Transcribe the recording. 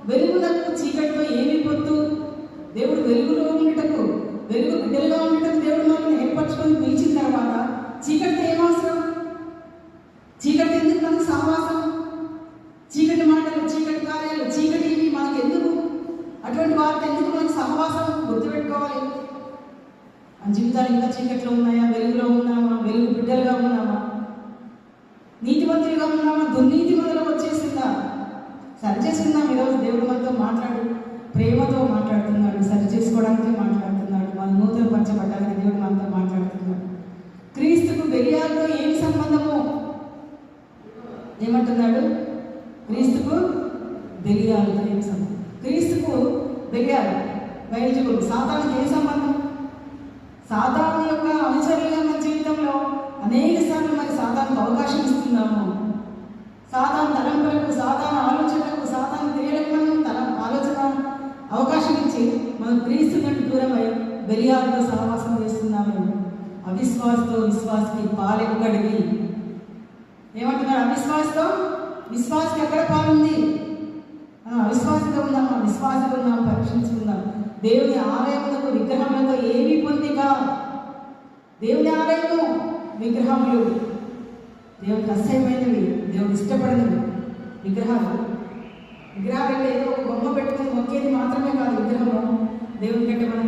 వెలుగులకు చీకటితో ఏమి పొత్తు? దేవుడు వెలుగులో ఉండటకు, వెలుగు బిడ్డలుగా ఉండటం దేవుడు మనల్ని ఏర్పరచుకొని పిలిచిన తర్వాత చీకటితో ఏమవసరం? చీకటి ఎందుకు మనకు సహవాసం? చీకటి మాటలు, చీకటి కార్యాలు, చీకటి మనకు ఎందుకు? అటువంటి వారితో ఎందుకు మనకు సహవాసం? గుర్తుపెట్టుకోవాలి. మన జీవితాలు ఇంకా చీకట్లో ఉన్నాయా? వెలుగులో ఉన్నామా? వెలుగు బిడ్డలుగా ఉన్నామా? నీతివంతులుగా ఉన్నామా? దుర్నీతి మనలో వచ్చేసిందా? సరి చేసుకుందాం. ఈరోజు దేవుడు మనతో మాట్లాడు, ప్రేమతో మాట్లాడుతున్నాడు, సరి చేసుకోవడానికి మాట్లాడుతున్నాడు, మన నూతన పరచబడ్డానికి దేవుడు మనతో మాట్లాడుతున్నాడు. క్రీస్తుకు బెలియాలతో ఏమి సంబంధము? ఏమంటున్నాడు? క్రీస్తుకు బెలియాలతో ఏమి సంబంధం? క్రీస్తుకు బెలియాలు బయలుజుడు సాతానికి ఏం సంబంధం? సాతాను యొక్క అనుచరులుగా మన జీవితంలో అనేక సార్లు మరి సాతానికి అవకాశం ఇస్తున్నాము. సాతాను తలంపులకు, సాతాను ఆలోచనలకు, సాతాను క్రియలకు మనం తన ఆలోచన అవకాశం ఇచ్చి మనం క్రీస్తు నుండి దూరమై బెలియాలతో సహవాసం చేస్తున్నాము. అవిశ్వాసతో విశ్వాసకి పాలెక్కడికి? ఏమంటున్నాడు? అవిశ్వాసతో విశ్వాసకి ఎక్కడ పాలుంది? అవిశ్వాసంగా ఉన్నాం, విశ్వాసంగా ఉన్నాం, పరీక్షించుకుందాం. దేవుని ఆలయములకు విగ్రహములతో ఏమి పొందిక? దేవుని ఆలయము విగ్రహములు దేవునికి అసహ్యమైనవి, దేవుడు ఇష్టపడినవి. విగ్రహాలు అంటే ఏదో ఒక బొమ్మ పెట్టుకుని మొక్కేది మాత్రమే కాదు. విగ్రహము దేవుని కంటే మనం